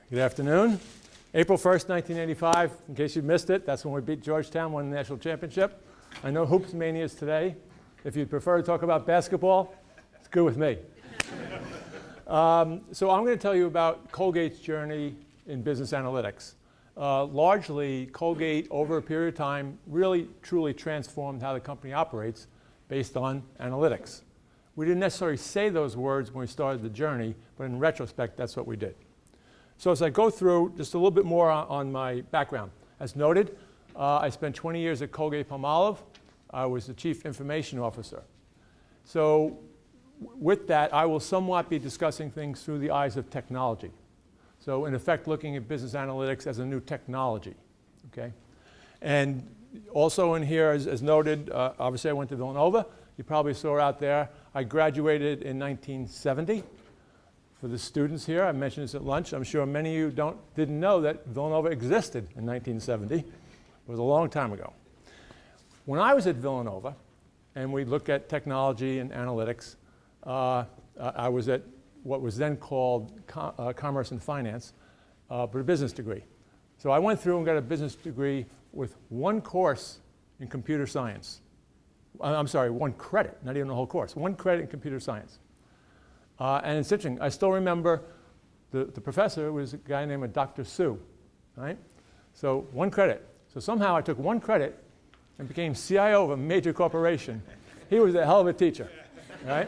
Good afternoon. April 1st, 1985, in case you missed it, that's when we beat Georgetown, won the national championship. I know Hoops Mania is today. If you'd prefer to talk about basketball, it's good with me. So I'm going to tell you about Colgate's journey in business analytics. Largely, Colgate, over a period of time, really, truly transformed how the company operates based on analytics. We didn't necessarily say those words when we started the journey, but in retrospect, that's what we did. So as I go through just a little bit more on my background. As noted, I spent 20 years at Colgate-Palmolive. I was the Chief Information Officer. So with that, I will somewhat be discussing things through the eyes of technology. So in effect, looking at business analytics as a new technology, okay? And also in here, as noted, obviously I went to Villanova. You probably saw out there. I graduated in 1970. For the students here, I mentioned this at lunch. I'm sure many of you didn't know that Villanova existed in 1970. It was a long time ago. When I was at Villanova, and we looked at technology and analytics, I was at what was then called Commerce and Finance, but a business degree. So I went through and got a business degree with one course in computer science. I'm sorry, one credit, not even a whole course. One credit in computer science. And it's interesting, I still remember the professor was a guy named Dr. Sue, right? So one credit. So somehow I took one credit and became CIO of a major corporation. He was a hell of a teacher, right?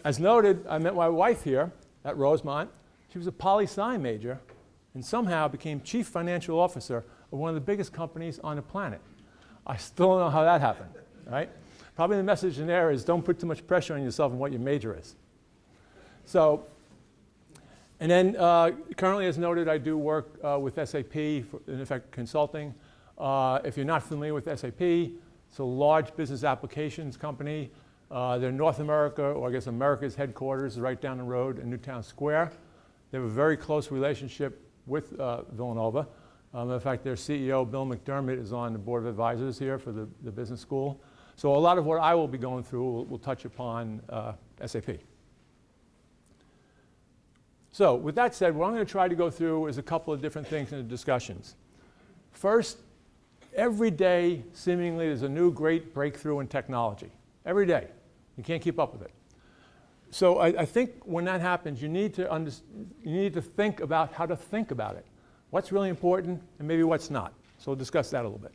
As noted, I met my wife here at Rosemont. She was a poli-sci major and somehow became chief financial officer of one of the biggest companies on the planet. I still don't know how that happened, right? Probably the message in there is don't put too much pressure on yourself and what your major is. So, and then currently, as noted, I do work with SAP, in effect, consulting. If you're not familiar with SAP, it's a large business applications company. They're North America, or I guess America's headquarters is right down the road in Newtown Square. They have a very close relationship with Villanova. In fact, their CEO, Bill McDermott, is on the board of advisors here for the business school. So a lot of what I will be going through will touch upon SAP. So with that said, what I'm going to try to go through is a couple of different things in the discussions. First, every day, seemingly, there's a new great breakthrough in technology. Every day. You can't keep up with it. So I think when that happens, you need to think about how to think about it. What's really important and maybe what's not. So we'll discuss that a little bit.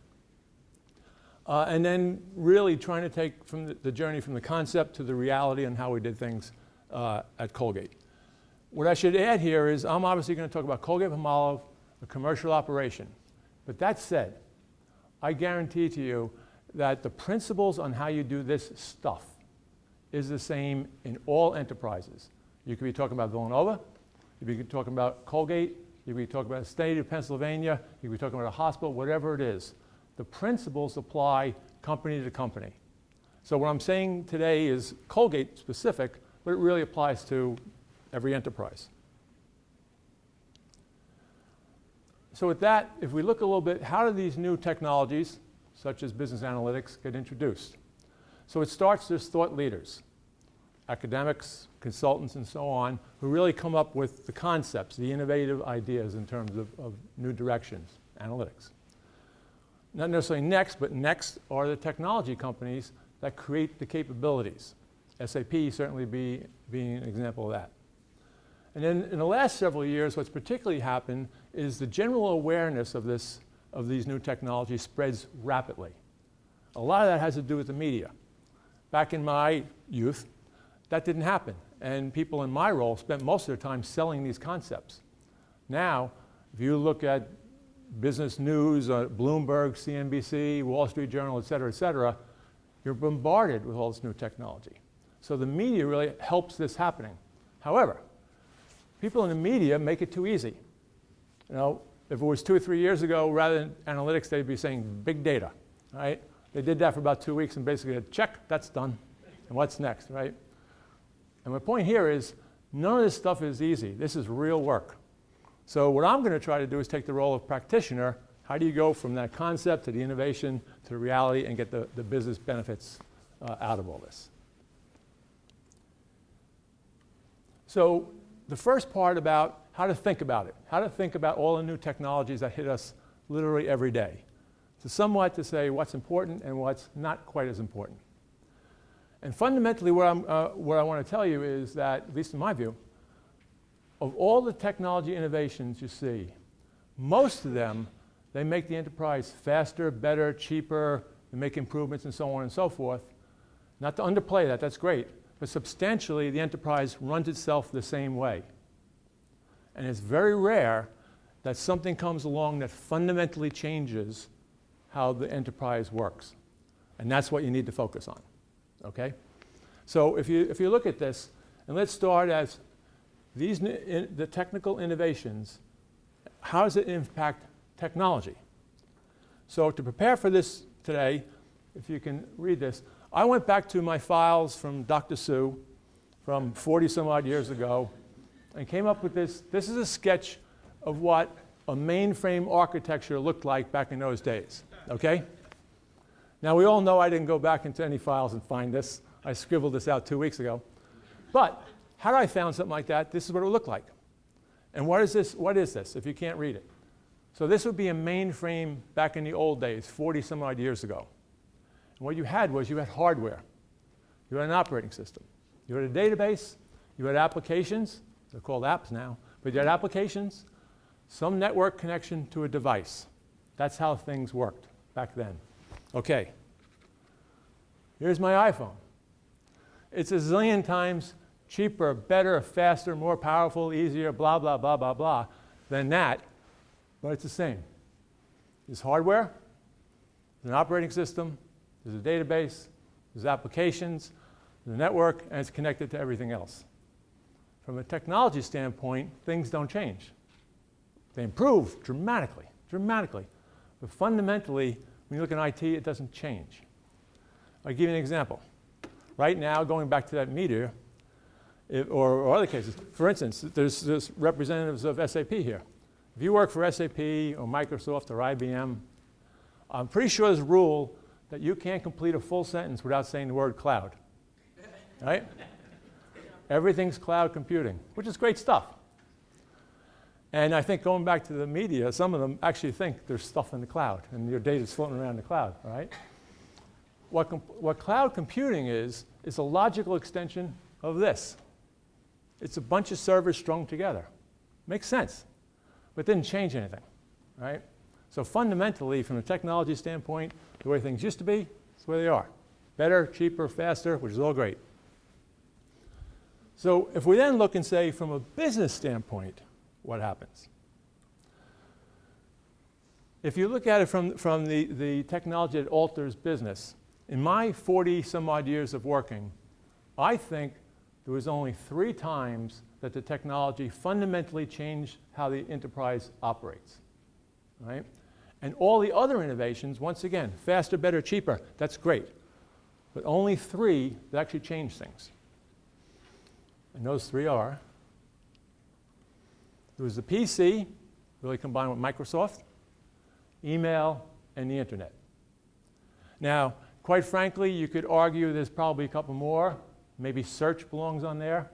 And then really trying to take from the journey from the concept to the reality and how we did things at Colgate. What I should add here is I'm obviously going to talk about Colgate-Palmolive, a commercial operation. But that said, I guarantee to you that the principles on how you do this stuff is the same in all enterprises. You could be talking about Villanova, you could be talking about Colgate, you could be talking about the state of Pennsylvania, you could be talking about a hospital, whatever it is. The principles apply company to company. So what I'm saying today is Colgate specific, but it really applies to every enterprise. So with that, if we look a little bit, how do these new technologies, such as business analytics, get introduced? So it starts with thought leaders, academics, consultants, and so on, who really come up with the concepts, the innovative ideas in terms of new directions, analytics. Not necessarily next, but next are the technology companies that create the capabilities. SAP certainly being an example of that. And then in the last several years, what's particularly happened is the general awareness of these new technologies spreads rapidly. A lot of that has to do with the media. Back in my youth, that didn't happen. And people in my role spent most of their time selling these concepts. Now, if you look at business news, Bloomberg, CNBC, Wall Street Journal, et cetera, you're bombarded with all this new technology. So the media really helps this happening. However, people in the media make it too easy. You know, if it was 2 or 3 years ago, rather than analytics, they'd be saying big data, right? They did that for about 2 weeks and basically said, check, that's done. And what's next, right? And my point here is none of this stuff is easy. This is real work. So what I'm going to try to do is take the role of practitioner. How do you go from that concept to the innovation to the reality and get the business benefits out of all this? So the first part about how to think about it, how to think about all the new technologies that hit us literally every day, to somewhat to say what's important and what's not quite as important. And fundamentally, what I want to tell you is that, at least in my view, of all the technology innovations you see, most of them, they make the enterprise faster, better, cheaper, they make improvements and so on and so forth. Not to underplay that, that's great, but substantially the enterprise runs itself the same way. And it's very rare that something comes along that fundamentally changes how the enterprise works. And that's what you need to focus on, okay? So if you look at this, and let's start as the technical innovations, how does it impact technology? So to prepare for this today, if you can read this, I went back to my files from Dr. Sue from 40 some odd years ago and came up with this. This is a sketch of what a mainframe architecture looked like back in those days, okay? Now we all know I didn't go back into any files and find this. I scribbled this out 2 weeks ago. But had I found something like that, this is what it would look like. And what is this? What is this, if you can't read it? So this would be a mainframe back in the old days, 40 some odd years ago. And what you had was you had hardware. You had an operating system. You had a database. You had applications. They're called apps now. But you had applications, some network connection to a device. That's how things worked back then. Okay. Here's my iPhone. It's a zillion times cheaper, better, faster, more powerful, easier, blah, blah, blah, blah, blah, than that, but it's the same. There's hardware, there's an operating system, there's a database, there's applications, there's a network, and it's connected to everything else. From a technology standpoint, things don't change. They improve dramatically, dramatically. But fundamentally, when you look at IT, it doesn't change. I'll give you an example. Right now, going back to that meteor, or other cases, for instance, there's representatives of SAP here. If you work for SAP or Microsoft or IBM, I'm pretty sure there's a rule that you can't complete a full sentence without saying the word cloud, right? Everything's cloud computing, which is great stuff. And I think going back to the media, some of them actually think there's stuff in the cloud and your data's floating around the cloud, right? What cloud computing is a logical extension of this. It's a bunch of servers strung together. Makes sense, but didn't change anything, right? So fundamentally, from a technology standpoint, the way things used to be, it's the way they are. Better, cheaper, faster, which is all great. So if we then look and say, from a business standpoint, what happens? If you look at it from the technology that alters business, in my 40 some odd years of working, I think there was only 3 times that the technology fundamentally changed how the enterprise operates, right? And all the other innovations, once again, faster, better, cheaper, that's great. But only 3 that actually change things. And those 3 are, there was the PC, really combined with Microsoft, email, and the internet. Now, quite frankly, you could argue there's probably a couple more. Maybe search belongs on there.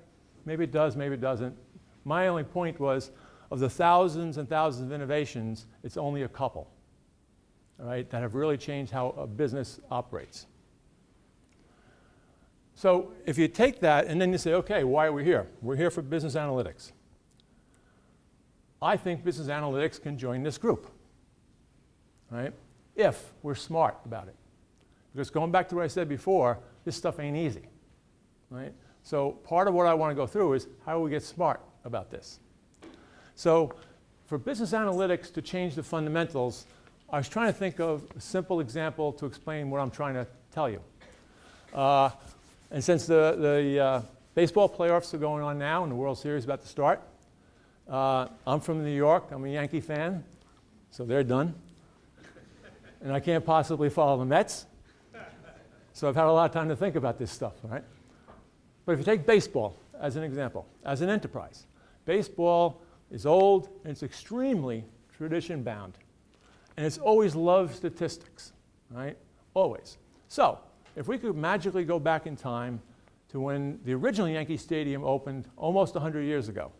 Maybe it does, maybe it doesn't. My only point was, of the thousands and thousands of innovations, it's only a couple, all right, that have really changed how a business operates. So if you take that and then you say, okay, why are we here? We're here for business analytics. I think business analytics can join this group, right? If we're smart about it. Because going back to what I said before, this stuff ain't easy, right? So part of what I want to go through is how do we get smart about this? So for business analytics to change the fundamentals, I was trying to think of a simple example to explain what I'm trying to tell you. And since the baseball playoffs are going on now and the World Series is about to start, I'm from New York. I'm a Yankee fan, so they're done. And I can't possibly follow the Mets. So I've had a lot of time to think about this stuff, right? But if you take baseball as an example, as an enterprise, baseball is old and it's extremely tradition-bound. And it's always loved statistics, right? Always. So if we could magically go back in time to when the original Yankee Stadium opened almost 100 years ago,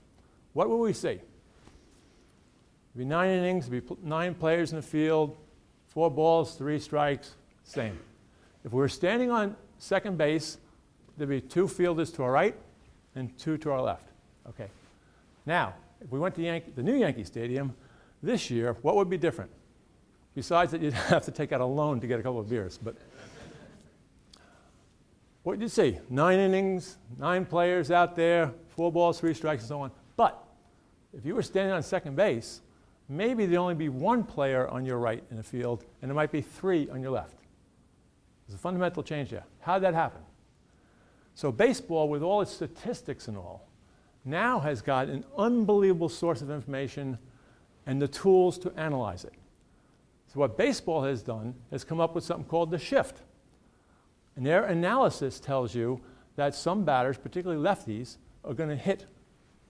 what will we see? It'd be 9 innings, it'd be 9 players in the field, 4 balls, 3 strikes, same. If we were standing on second base, there'd be 2 fielders to our right and 2 to our left. Okay. Now, if we went to the new Yankee Stadium this year, what would be different? Besides that, you'd have to take out a loan to get a couple of beers. But what did you see? 9 innings, 9 players out there, 4 balls, 3 strikes, and so on. But if you were standing on second base, maybe there'd only be 1 player on your right in the field, and there might be 3 on your left. There's a fundamental change there. How did that happen? So baseball, with all its statistics and all, now has got an unbelievable source of information and the tools to analyze it. So what baseball has done is come up with something called the shift. And their analysis tells you that some batters, particularly lefties, are going to hit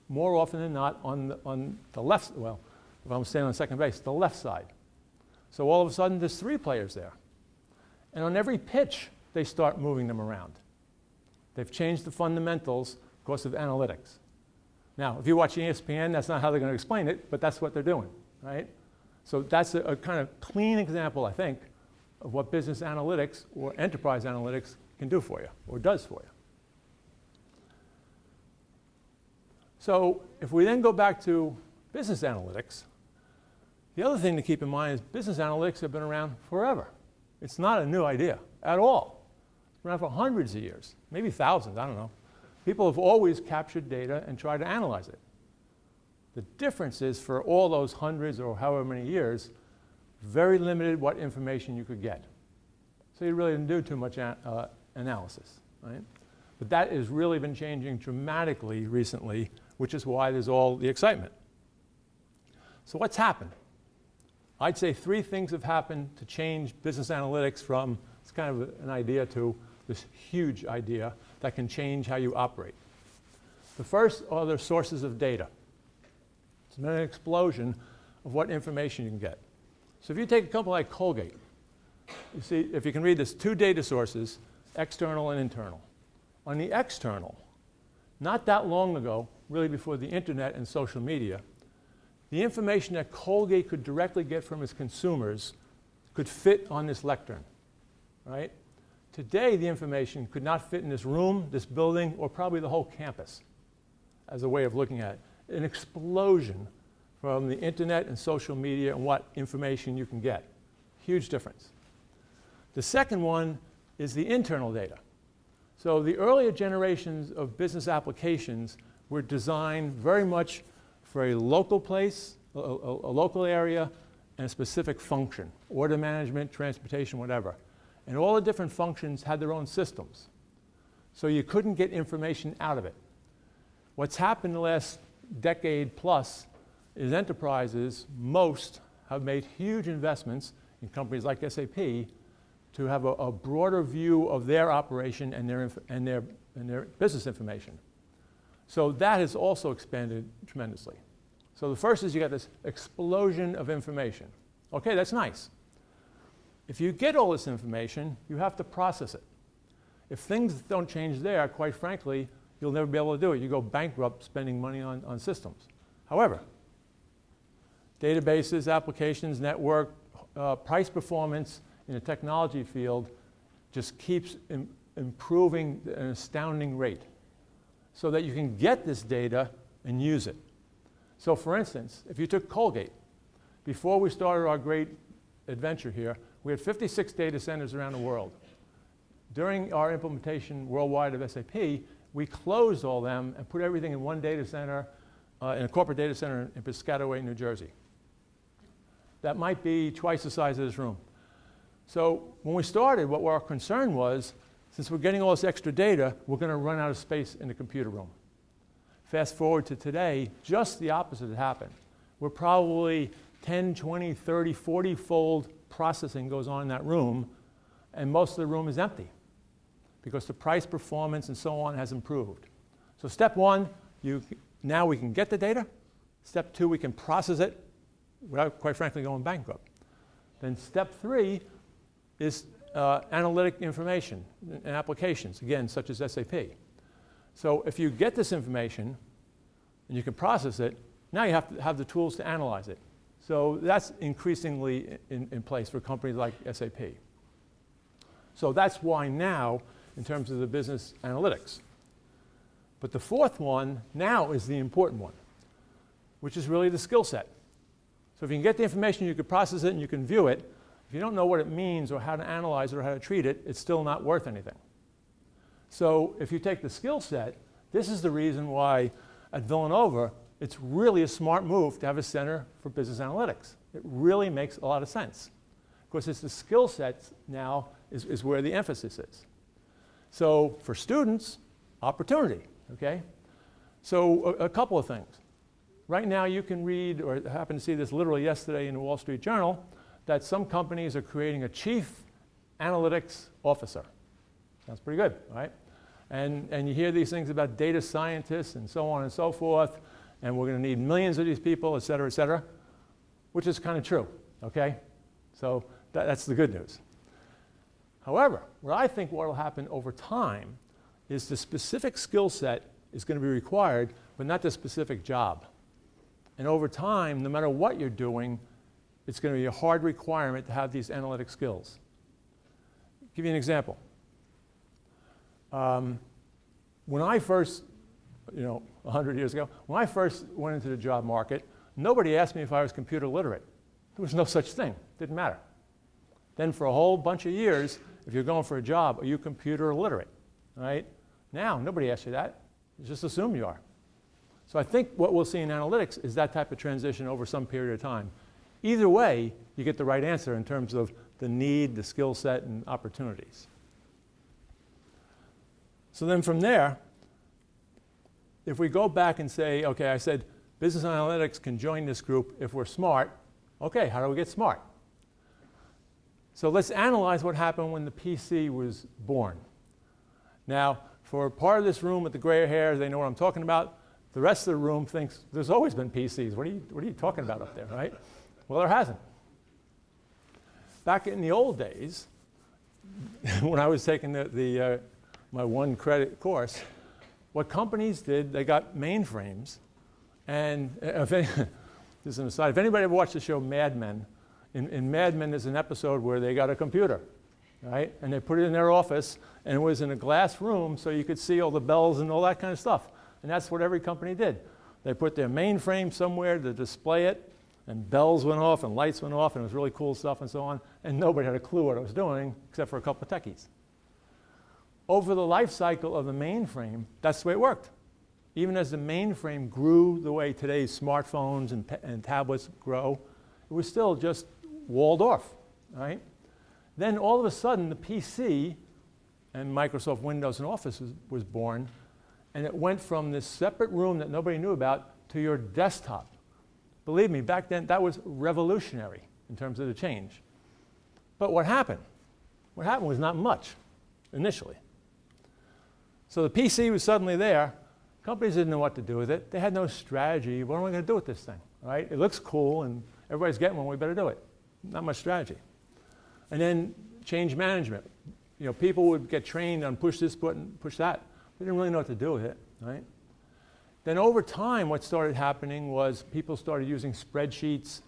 more often than not on the left, well, if I'm standing on second base, the left side. So all of a sudden, there's 3 players there. And on every pitch, they start moving them around. They've changed the fundamentals because of analytics. Now, if you watch ESPN, that's not how they're going to explain it, but that's what they're doing, right? So that's a kind of clean example, I think, of what business analytics or enterprise analytics can do for you, or does for you. So if we then go back to business analytics, the other thing to keep in mind is business analytics have been around forever. It's not a new idea at all. It's been around for hundreds of years, maybe thousands, I don't know. People have always captured data and tried to analyze it. The difference is for all those hundreds or however many years, very limited what information you could get. So you really didn't do too much analysis, right? But that has really been changing dramatically recently, which is why there's all the excitement. So what's happened? I'd say 3 things have happened to change business analytics from it's kind of an idea to this huge idea that can change how you operate. The first are the sources of data. It's been an explosion of what information you can get. So if you take a company like Colgate, you see, if you can read this, 2 data sources, external and internal. On the external, not that long ago, really before the internet and social media, the information that Colgate could directly get from its consumers could fit on this lectern, right? Today, the information could not fit in this room, this building, or probably the whole campus as a way of looking at it. An explosion from the internet and social media and what information you can get. Huge difference. The second one is the internal data. So the earlier generations of business applications were designed very much for a local place, a local area, and a specific function, order management, transportation, whatever. And all the different functions had their own systems. So you couldn't get information out of it. What's happened in the last decade plus is enterprises, most, have made huge investments in companies like SAP to have a broader view of their operation and their business information. So that has also expanded tremendously. So the first is you got this explosion of information. Okay, that's nice. If you get all this information, you have to process it. If things don't change there, quite frankly, you'll never be able to do it. You go bankrupt spending money on systems. However, databases, applications, network, price performance in the technology field just keeps improving at an astounding rate so that you can get this data and use it. So for instance, if you took Colgate, before we started our great adventure here, we had 56 data centers around the world. During our implementation worldwide of SAP, we closed all them and put everything in one data center, in a corporate data center in Piscataway, New Jersey. That might be twice the size of this room. So when we started, what our concern was, since we're getting all this extra data, we're going to run out of space in the computer room. Fast forward to today, just the opposite had happened. We're probably 10, 20, 30, 40-fold processing goes on in that room, and most of the room is empty because the price performance and so on has improved. So step one, now we can get the data. Step two, we can process it without, quite frankly, going bankrupt. Then step three is analytic information and applications, again, such as SAP. So if you get this information and you can process it, now you have to have the tools to analyze it. So that's increasingly in place for companies like SAP. So that's why now, in terms of the business analytics. But the fourth one now is the important one, which is really the skill set. So if you can get the information, you can process it and you can view it. If you don't know what it means or how to analyze it or how to treat it, it's still not worth anything. So if you take the skill set, this is the reason why at Villanova, it's really a smart move to have a center for business analytics. It really makes a lot of sense. Of course, it's the skill sets now is where the emphasis is. So for students, opportunity, okay? So a couple of things. Right now you can read, or I happened to see this literally yesterday in the Wall Street Journal, that some companies are creating a chief analytics officer. Sounds pretty good, right? And you hear these things about data scientists and so on and so forth, and we're going to need millions of these people, et cetera, which is kind of true, okay? So that's the good news. However, what I think what will happen over time is the specific skill set is going to be required, but not the specific job. And over time, no matter what you're doing, it's going to be a hard requirement to have these analytic skills. I'll give you an example. When I first, 100 years ago, when I first went into the job market, nobody asked me if I was computer literate. There was no such thing. Didn't matter. Then for a whole bunch of years, if you're going for a job, are you computer literate? Right? Now, nobody asks you that. You just assume you are. So I think what we'll see in analytics is that type of transition over some period of time. Either way, you get the right answer in terms of the need, the skill set, and opportunities. So then from there, if we go back and say, okay, I said business analytics can join this group if we're smart. Okay, how do we get smart? So let's analyze what happened when the PC was born. Now, for part of this room with the gray hair, they know what I'm talking about. The rest of the room thinks there's always been PCs. What are you talking about up there, right? Well, there hasn't. Back in the old days, when I was taking my one credit course, what companies did, they got mainframes. And this is an aside, if anybody ever watched the show Mad Men, in Mad Men there's an episode where they got a computer, right? And they put it in their office, and it was in a glass room so you could see all the bells and all that kind of stuff. And that's what every company did. They put their mainframe somewhere to display it, and bells went off and lights went off, and it was really cool stuff and so on, and nobody had a clue what it was doing except for a couple of techies. Over the life cycle of the mainframe, that's the way it worked. Even as the mainframe grew the way today's smartphones and tablets grow, it was still just walled off, right? Then all of a sudden, the PC and Microsoft Windows and Office was born, and it went from this separate room that nobody knew about to your desktop. Believe me, back then, that was revolutionary in terms of the change. But what happened? What happened was not much initially. So the PC was suddenly there. Companies didn't know what to do with it. They had no strategy. What am I going to do with this thing? Right? It looks cool, and everybody's getting one. We better do it. Not much strategy. And then change management. People would get trained on push this button, push that. They didn't really know what to do with it. Right? Then over time, what started happening was people started using spreadsheets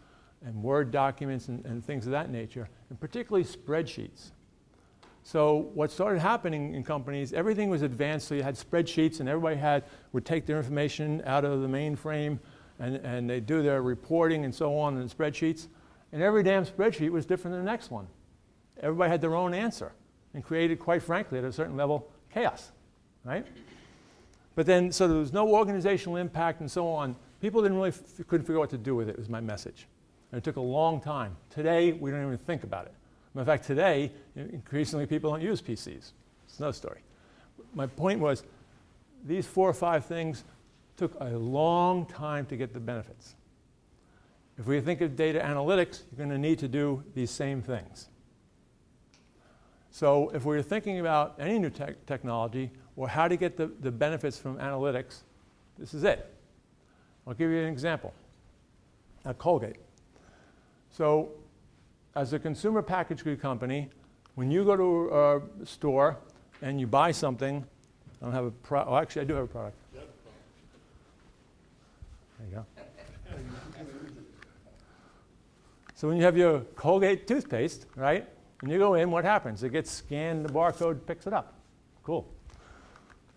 and Word documents and things of that nature, and particularly spreadsheets. So what started happening in companies, everything was advanced, so you had spreadsheets, and everybody would take their information out of the mainframe, and they'd do their reporting and so on in the spreadsheets. And every damn spreadsheet was different than the next one. Everybody had their own answer, and created, quite frankly, at a certain level, chaos, right? But then, so there was no organizational impact and so on. People couldn't figure out what to do with it, was my message. And it took a long time. Today, we don't even think about it. In fact, today, increasingly people don't use PCs. It's another story. My point was, these 4 or 5 things took a long time to get the benefits. If we think of data analytics, you're going to need to do these same things. So if we're thinking about any new technology or how to get the benefits from analytics, this is it. I'll give you an example. At Colgate. So as a consumer packaged good company, when you go to a store and you buy something, I don't have a product. Oh, actually, I do have a product. There you go. So when you have your Colgate toothpaste, right, and you go in, what happens? It gets scanned, the barcode picks it up. Cool.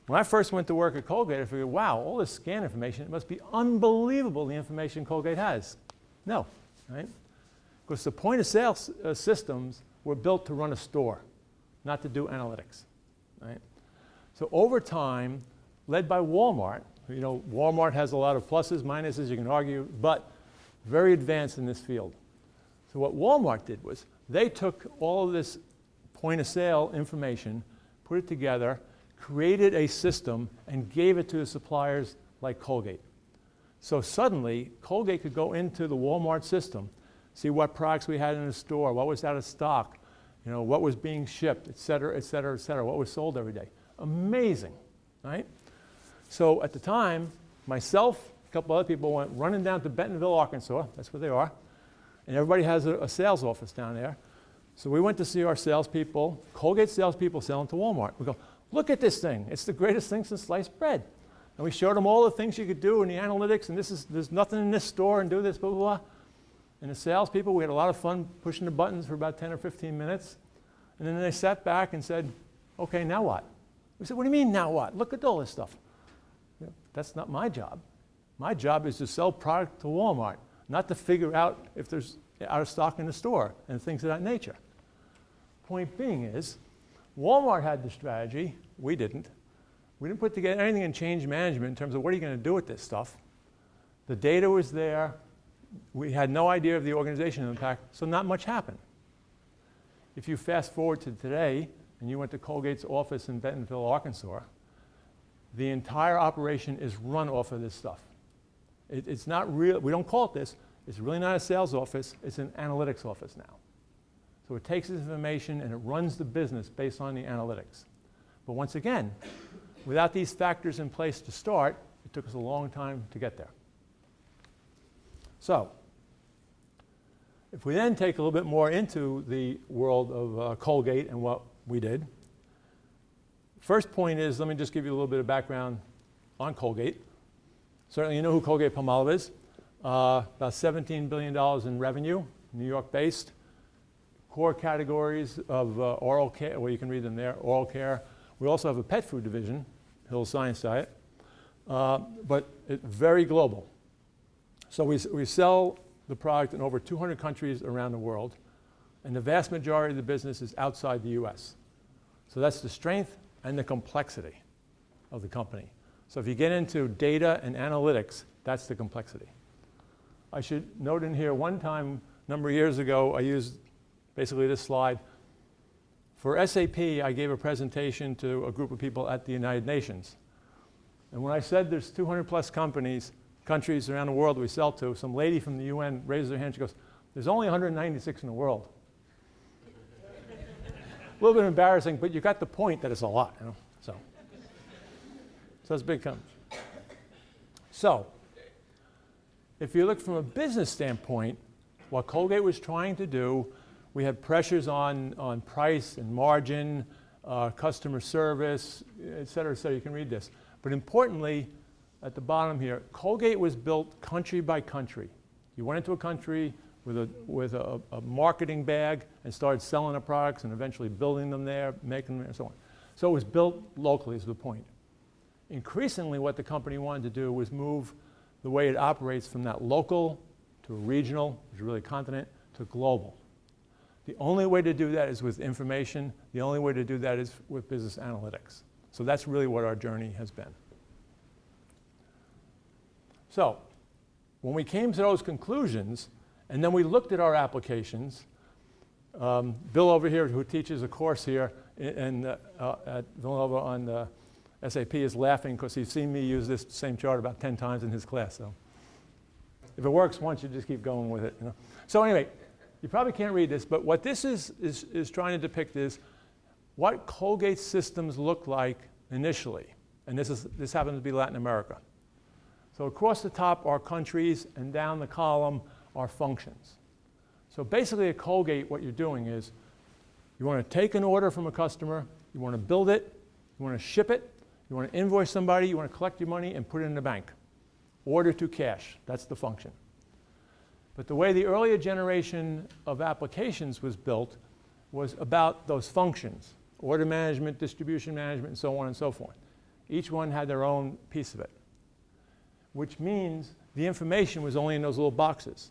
When I first went to work at Colgate, I figured, wow, all this scan information, it must be unbelievable the information Colgate has. No, right? Because the point of sale systems were built to run a store, not to do analytics, right? So over time, led by Walmart, you know, Walmart has a lot of pluses, minuses, you can argue, but very advanced in this field. So what Walmart did was they took all of this point of sale information, put it together, created a system, and gave it to the suppliers like Colgate. So suddenly, Colgate could go into the Walmart system, see what products we had in the store, what was out of stock, you know, what was being shipped, et cetera, et cetera, et cetera, what was sold every day. Amazing, right? So at the time, myself, a couple other people went running down to Bentonville, Arkansas, that's where they are, and everybody has a sales office down there. So we went to see our salespeople, Colgate salespeople selling to Walmart. We go, look at this thing, it's the greatest thing since sliced bread. And we showed them all the things you could do in the analytics, and there's nothing in this store, and do this, blah, blah, blah. And the salespeople, we had a lot of fun pushing the buttons for about 10 or 15 minutes. And then they sat back and said, okay, now what? We said, what do you mean, now what? Look at all this stuff. You know, that's not my job. My job is to sell product to Walmart, not to figure out if there's out of stock in the store and things of that nature. Point being is, Walmart had the strategy, we didn't. We didn't put together anything in change management in terms of what are you going to do with this stuff. The data was there. We had no idea of the organizational impact, so not much happened. If you fast forward to today, and you went to Colgate's office in Bentonville, Arkansas, the entire operation is run off of this stuff. It's not real, we don't call it this, it's really not a sales office, it's an analytics office now. So it takes this information and it runs the business based on the analytics. But once again, without these factors in place to start, it took us a long time to get there. So, if we then take a little bit more into the world of Colgate and what we did, first point is, let me just give you a little bit of background on Colgate. Certainly you know who Colgate-Palmolive is. About $17 billion in revenue, New York based. Core categories of oral care, well you can read them there, oral care. We also have a pet food division, Hill's Science Diet, but it's very global. So we sell the product in over 200 countries around the world, and the vast majority of the business is outside the US. So that's the strength and the complexity of the company. So if you get into data and analytics, that's the complexity. I should note in here, one time, a number of years ago, I used basically this slide. For SAP, I gave a presentation to a group of people at the United Nations. And when I said there's 200 plus countries around the world we sell to, some lady from the UN raises her hand, she goes, there's only 196 in the world. A little bit embarrassing, but you got the point that it's a lot, you know? So it's a big company. So, if you look from a business standpoint, what Colgate was trying to do, we had pressures on price and margin, customer service, et cetera, et cetera. You can read this. But importantly, at the bottom here, Colgate was built country by country. You went into a country with a marketing bag and started selling the products and eventually building them there, making them, and so on. So it was built locally is the point. Increasingly, what the company wanted to do was move the way it operates from that local to regional, which is really a continent, to global. The only way to do that is with information. The only way to do that is with business analytics. So that's really what our journey has been. So when we came to those conclusions, and then we looked at our applications, Bill over here, who teaches a course here at Villanova on SAP, is laughing because he's seen me use this same chart about 10 times in his class. So if it works once, you just keep going with it. You know? So anyway, you probably can't read this, but what this is trying to depict is what Colgate systems look like initially. And this happens to be Latin America. So across the top are countries, and down the column are functions. So basically at Colgate, what you're doing is you want to take an order from a customer, you want to build it, you want to ship it, you You want to invoice somebody, you want to collect your money and put it in the bank. Order to cash, that's the function. But the way the earlier generation of applications was built was about those functions, order management, distribution management, and so on and so forth. Each one had their own piece of it, which means the information was only in those little boxes.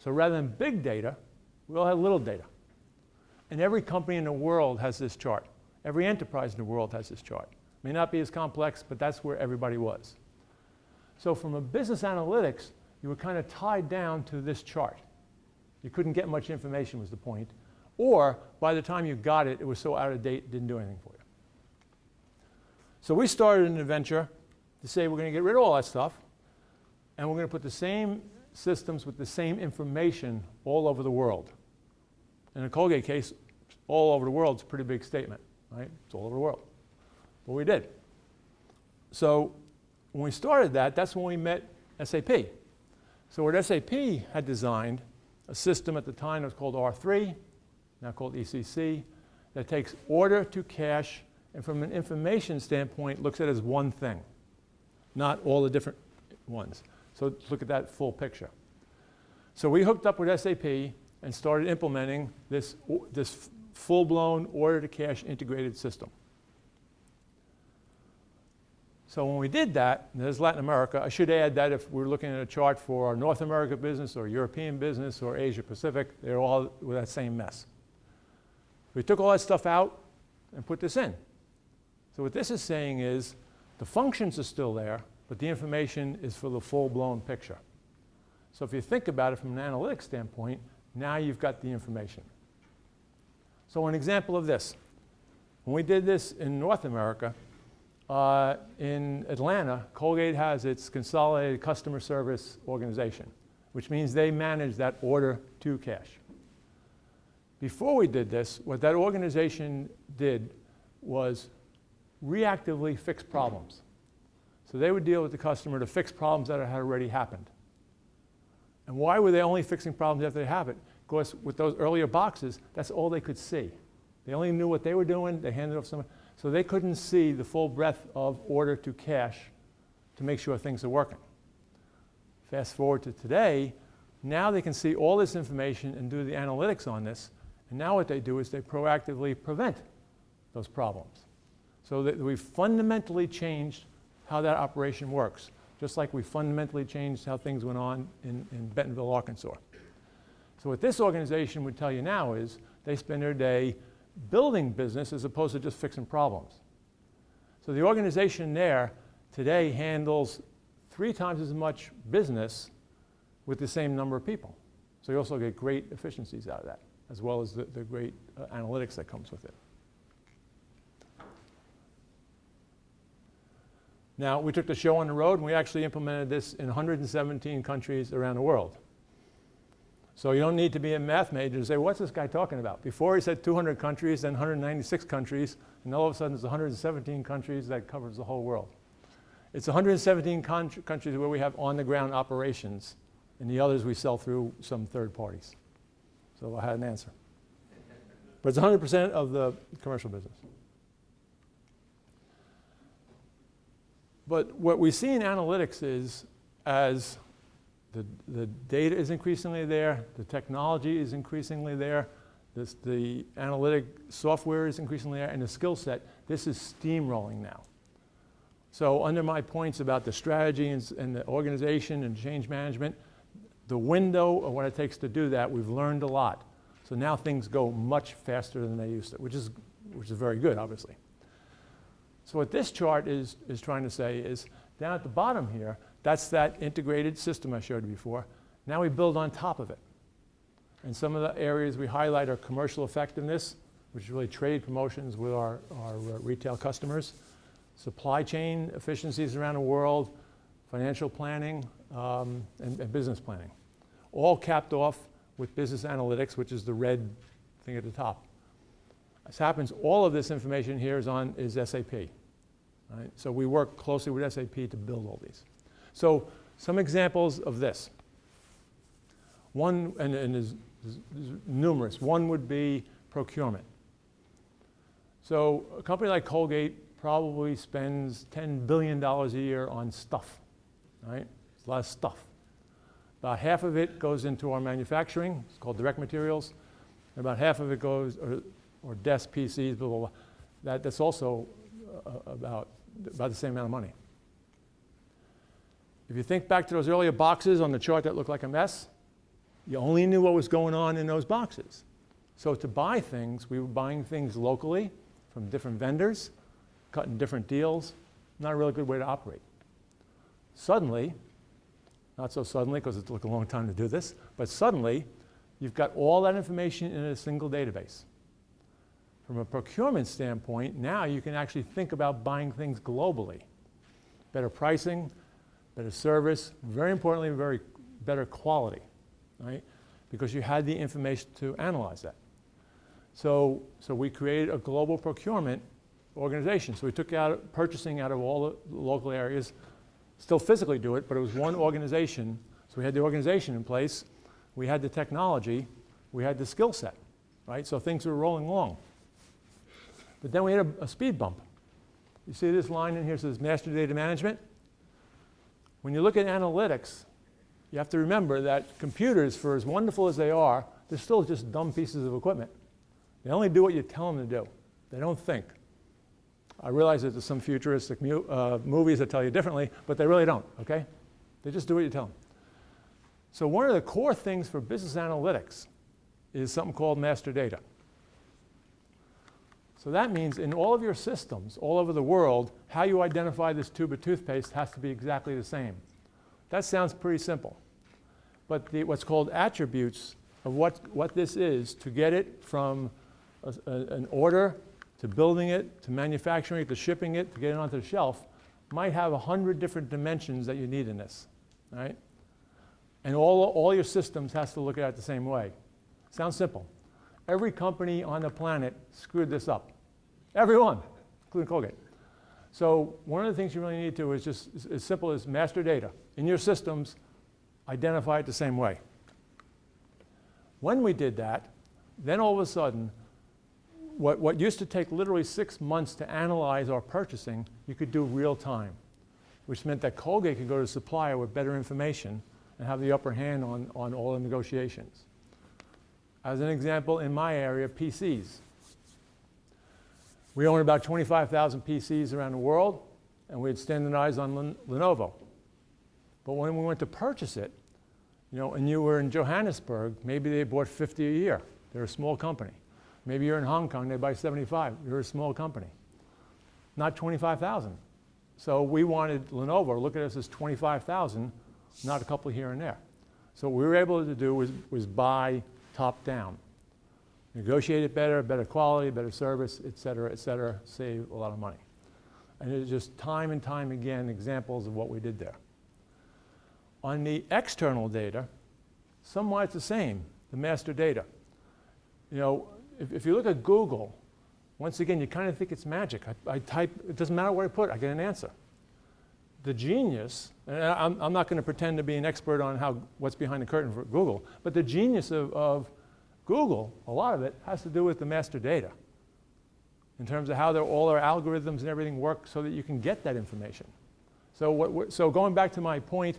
So rather than big data, we all had little data. And every company in the world has this chart. Every enterprise in the world has this chart. May not be as complex, but that's where everybody was. So from a business analytics, you were kind of tied down to this chart. You couldn't get much information was the point. Or by the time you got it, it was so out of date, it didn't do anything for you. So we started an adventure to say we're going to get rid of all that stuff, and we're going to put the same systems with the same information all over the world. In the Colgate case, all over the world is a pretty big statement, right? It's all over the world. But we did. So when we started that, that's when we met SAP. So what SAP had designed, a system at the time that was called R3, now called ECC, that takes order to cash, and from an information standpoint, looks at it as one thing, not all the different ones. So let's look at that full picture. So we hooked up with SAP and started implementing this full-blown order-to-cash integrated system. So when we did that, and there's Latin America, I should add that if we're looking at a chart for our North America business or European business or Asia Pacific, they're all with that same mess. We took all that stuff out and put this in. So what this is saying is the functions are still there, but the information is for the full-blown picture. So if you think about it from an analytics standpoint, now you've got the information. So an example of this. When we did this in North America, in Atlanta, Colgate has its consolidated customer service organization, which means they manage that order to cash. Before we did this, what that organization did was reactively fix problems. So they would deal with the customer to fix problems that had already happened. And why were they only fixing problems after they have it? Because with those earlier boxes, that's all they could see. They only knew what they were doing, they handed it off to someone. So they couldn't see the full breadth of order to cash to make sure things are working. Fast forward to today, now they can see all this information and do the analytics on this. And now what they do is they proactively prevent those problems. So that we've fundamentally changed how that operation works, just like we fundamentally changed how things went on in Bentonville, Arkansas. So what this organization would tell you now is they spend their day building business as opposed to just fixing problems. So the organization there today handles 3 times as much business with the same number of people. So you also get great efficiencies out of that, as well as the great analytics that comes with it. Now, we took the show on the road, and we actually implemented this in 117 countries around the world. So you don't need to be a math major to say, what's this guy talking about? Before he said 200 countries, then 196 countries, and all of a sudden it's 117 countries that covers the whole world. It's 117 countries where we have on-the-ground operations, and the others we sell through some third parties. So I had an answer. But it's 100% of the commercial business. But what we see in analytics is as the data is increasingly there, the technology is increasingly there, the analytic software is increasingly there, and the skill set, this is steamrolling now. So under my points about the strategy and the organization and change management, the window of what it takes to do that, we've learned a lot. So now things go much faster than they used to, which is very good, obviously. So what this chart is trying to say is, down at the bottom here, that's that integrated system I showed you before. Now we build on top of it. And some of the areas we highlight are commercial effectiveness, which is really trade promotions with our retail customers, supply chain efficiencies around the world, financial planning, and business planning. All capped off with business analytics, which is the red thing at the top. As happens, all of this information here is SAP. Right? So we work closely with SAP to build all these. So some examples of this. One, and there's numerous. One would be procurement. So a company like Colgate probably spends $10 billion a year on stuff, right? It's a lot of stuff. About half of it goes into our manufacturing. It's called direct materials. And about half of it goes, or desks, PCs, blah, blah, blah. That's also about the same amount of money. If you think back to those earlier boxes on the chart that looked like a mess, you only knew what was going on in those boxes. So to buy things, we were buying things locally from different vendors, cutting different deals. Not a really good way to operate. Suddenly, not so suddenly because it took a long time to do this, but suddenly you've got all that information in a single database. From a procurement standpoint, now you can actually think about buying things globally. Better pricing, better service, very importantly, better quality, right? Because you had the information to analyze that. So we created a global procurement organization. So we took out purchasing out of all the local areas, still physically do it, but it was one organization. So we had the organization in place, we had the technology, we had the skill set, right? So things were rolling along. But then we had a speed bump. You see this line in here says master data management? When you look at analytics, you have to remember that computers, for as wonderful as they are, they're still just dumb pieces of equipment. They only do what you tell them to do. They don't think. I realize that there's some futuristic movies that tell you differently, but they really don't, okay? They just do what you tell them. So one of the core things for business analytics is something called master data. So that means in all of your systems, all over the world, how you identify this tube of toothpaste has to be exactly the same. That sounds pretty simple. But what's called attributes of what this is, to get it from an order, to building it, to manufacturing it, to shipping it, to getting it onto the shelf, might have 100 different dimensions that you need in this, right? And all your systems has to look at it the same way. Sounds simple. Every company on the planet screwed this up. Everyone, including Colgate. So one of the things you really need to is just as simple as master data. In your systems, identify it the same way. When we did that, then all of a sudden, what used to take literally 6 months to analyze our purchasing, you could do real time, which meant that Colgate could go to the supplier with better information and have the upper hand on all the negotiations. As an example, in my area, PCs. We own about 25,000 PCs around the world, and we had standardized on Lenovo. But when we went to purchase it, and you were in Johannesburg, maybe they bought 50 a year. They're a small company. Maybe you're in Hong Kong, they buy 75. You're a small company. Not 25,000. So we wanted Lenovo to look at us as 25,000, not a couple here and there. So what we were able to do was buy top down. Negotiate it better, better quality, better service, et cetera, save a lot of money. And it's just time and time again examples of what we did there. On the external data, somewhat it's the same, the master data. If you look at Google, once again, you kind of think it's magic. I type, it doesn't matter where I put it, I get an answer. The genius, and I'm not going to pretend to be an expert on what's behind the curtain for Google, but the genius of Google, a lot of it has to do with the master data in terms of how all their algorithms and everything work so that you can get that information. So going back to my point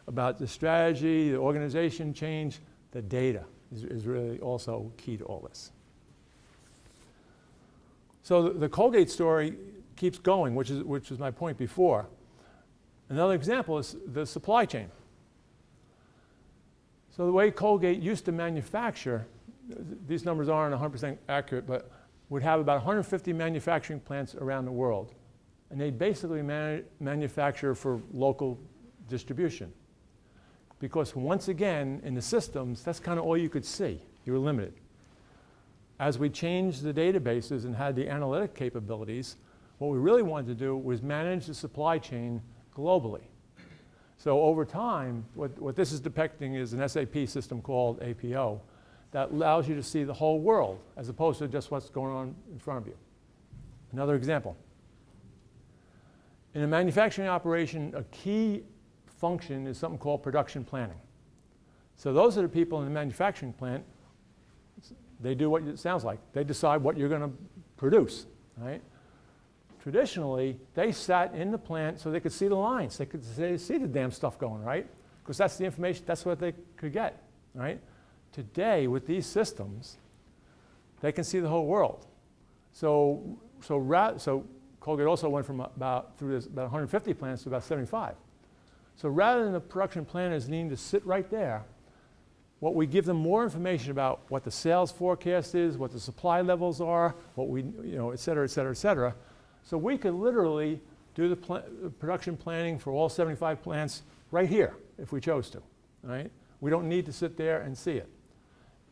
about the strategy, the organization change, the data is really also key to all this. So the Colgate story keeps going, which is my point before. Another example is the supply chain. So the way Colgate used to manufacture, these numbers aren't 100% accurate, but would have about 150 manufacturing plants around the world. And they basically manufacture for local distribution. Because once again, in the systems, that's kind of all you could see. You were limited. As we changed the databases and had the analytic capabilities, what we really wanted to do was manage the supply chain globally. So over time, what this is depicting is an SAP system called APO that allows you to see the whole world as opposed to just what's going on in front of you. Another example. In a manufacturing operation, a key function is something called production planning. So those are the people in the manufacturing plant. They do what it sounds like. They decide what you're going to produce, right? Traditionally, they sat in the plant so they could see the lines. They could see the damn stuff going, right? Because that's the information, that's what they could get, right? Today, with these systems, they can see the whole world. So Colgate also went from about 150 plants to about 75. So rather than the production planners needing to sit right there, what we give them more information about what the sales forecast is, what the supply levels are, what we, et cetera, et cetera, et cetera. So we could literally do the production planning for all 75 plants right here if we chose to, right? We don't need to sit there and see it.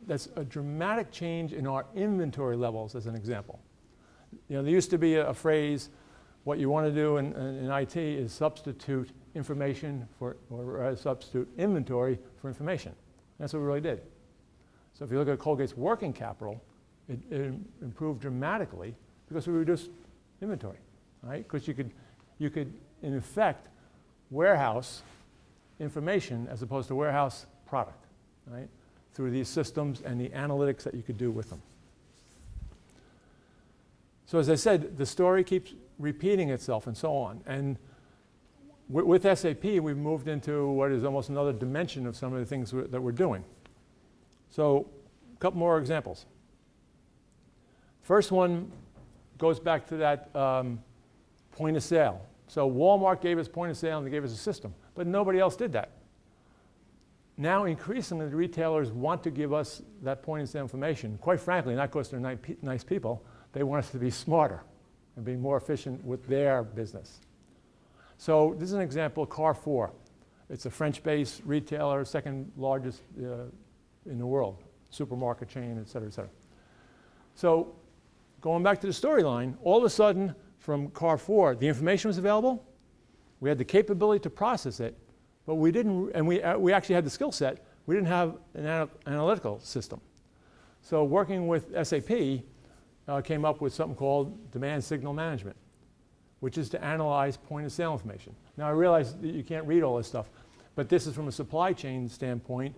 That's a dramatic change in our inventory levels, as an example. There used to be a phrase, what you want to do in IT is substitute information for, or substitute inventory for information. That's what we really did. So if you look at Colgate's working capital, it improved dramatically because we reduced inventory, right? Because you could, in effect, warehouse information as opposed to warehouse product, right? Through these systems and the analytics that you could do with them. So as I said, the story keeps repeating itself and so on. And with SAP, we've moved into what is almost another dimension of some of the things that we're doing. So a couple more examples. First one goes back to that point of sale. So Walmart gave us point of sale and they gave us a system, but nobody else did that. Now increasingly the retailers want to give us that point of sale information. Quite frankly, not because they're nice people, they want us to be smarter and be more efficient with their business. So this is an example of Carrefour. It's a French-based retailer, second largest in the world, supermarket chain, et cetera, et cetera. So going back to the storyline, all of a sudden from Carrefour, the information was available. We had the capability to process it, but we didn't, and we actually had the skill set. We didn't have an analytical system. So working with SAP came up with something called demand signal management, which is to analyze point of sale information. Now I realize that you can't read all this stuff, but this is from a supply chain standpoint.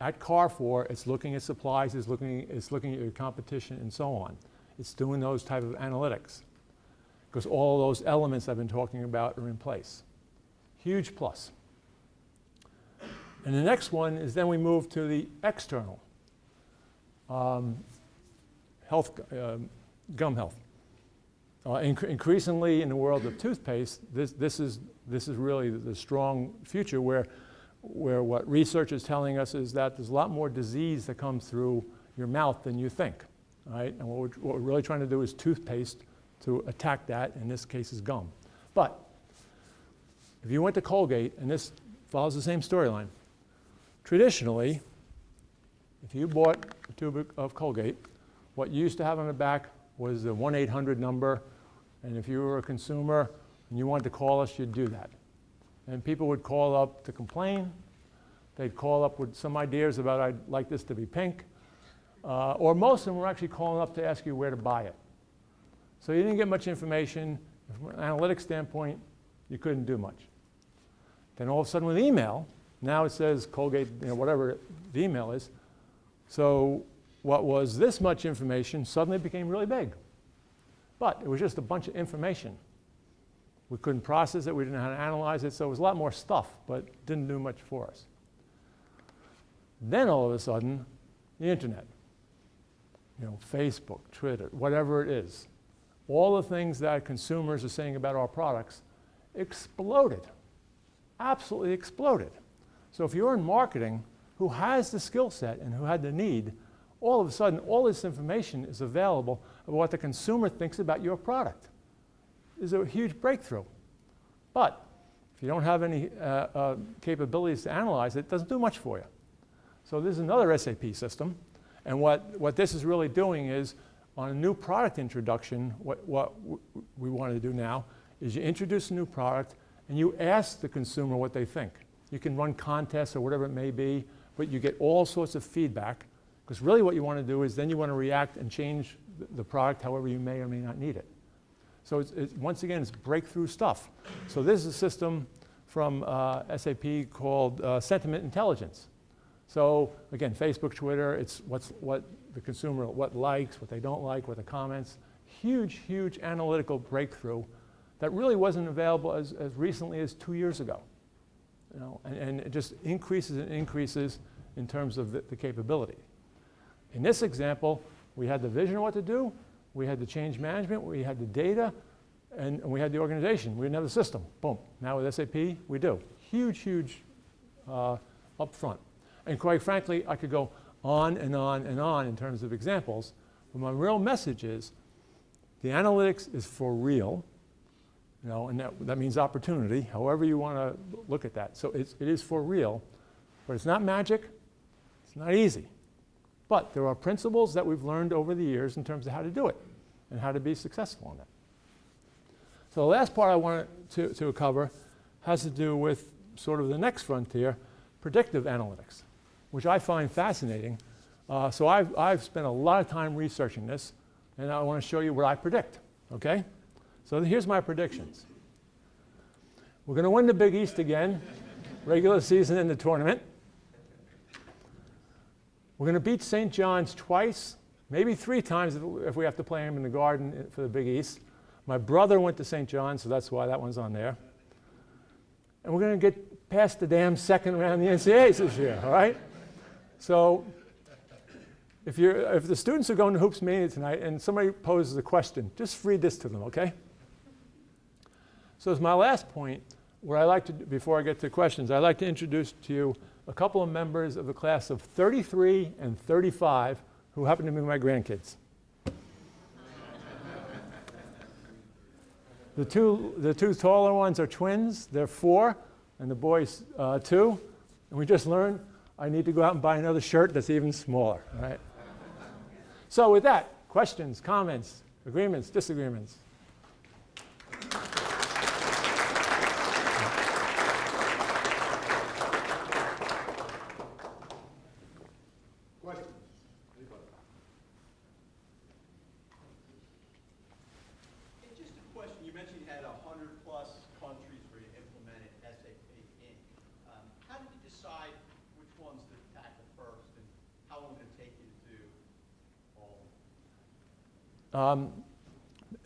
At Carrefour, it's looking at supplies, it's looking at your competition and so on. It's doing those type of analytics because all those elements I've been talking about are in place. Huge plus. And the next one is then we move to the external health, gum health. Increasingly in the world of toothpaste, this is really the strong future where what research is telling us is that there's a lot more disease that comes through your mouth than you think, right? And what we're really trying to do is toothpaste to attack that, in this case is gum. But if you went to Colgate, and this follows the same storyline, traditionally, if you bought a tube of Colgate, what you used to have on the back was the 1-800 number, and if you were a consumer and you wanted to call us, you'd do that. And people would call up to complain. They'd call up with some ideas about, I'd like this to be pink. Or most of them were actually calling up to ask you where to buy it. So you didn't get much information. From an analytics standpoint, you couldn't do much. Then all of a sudden with email, now it says Colgate, whatever the email is. So what was this much information suddenly became really big. But it was just a bunch of information. We couldn't process it, we didn't know how to analyze it, so it was a lot more stuff, but didn't do much for us. Then all of a sudden, the internet, Facebook, Twitter, whatever it is, all the things that consumers are saying about our products exploded, absolutely exploded. So if you're in marketing, who has the skill set and who had the need, all of a sudden, all this information is available of what the consumer thinks about your product. Is a huge breakthrough. But if you don't have any capabilities to analyze it, it doesn't do much for you. So this is another SAP system. And what this is really doing is, on a new product introduction, what we want to do now is you introduce a new product and you ask the consumer what they think. You can run contests or whatever it may be, but you get all sorts of feedback. Because really what you want to do is then you want to react and change the product however you may or may not need it. So once again, it's breakthrough stuff. So this is a system from SAP called Sentiment Intelligence. So again, Facebook, Twitter, it's what the consumer, what likes, what they don't like, what the comments. huge, huge analytical breakthrough that really wasn't available as recently as 2 years ago. You know, and it just increases and increases in terms of the capability. In this example, we had the vision of what to do, we had the change management, we had the data, and we had the organization. We didn't have the system. Boom. Now with SAP, we do. Huge, huge up front. And quite frankly, I could go on and on and on in terms of examples, but my real message is the analytics is for real, you know, and that means opportunity, however you want to look at that. So it is for real, but it's not magic, it's not easy. But there are principles that we've learned over the years in terms of how to do it and how to be successful in it. So the last part I wanted to cover has to do with sort of the next frontier, predictive analytics, which I find fascinating. So I've spent a lot of time researching this, and I want to show you what I predict, okay? So here's my predictions. We're going to win the Big East again, regular season and the tournament. We're going to beat St. John's twice, maybe 3 times if we have to play him in the Garden for the Big East. My brother went to St. John's, so that's why that one's on there. And we're going to get past the damn second round of the NCAAs this year, all right? So if the students are going to Hoops Mania tonight and somebody poses a question, just read this to them, okay? So as my last point, what I like to do, before I get to questions, I'd like to introduce to you a couple of members of the class of 33 and 35 who happen to be my grandkids. The two taller ones are twins. They're 4, and the boy's 2. And we just learned I need to go out and buy another shirt that's even smaller, all right? So with that, questions, comments, agreements, disagreements?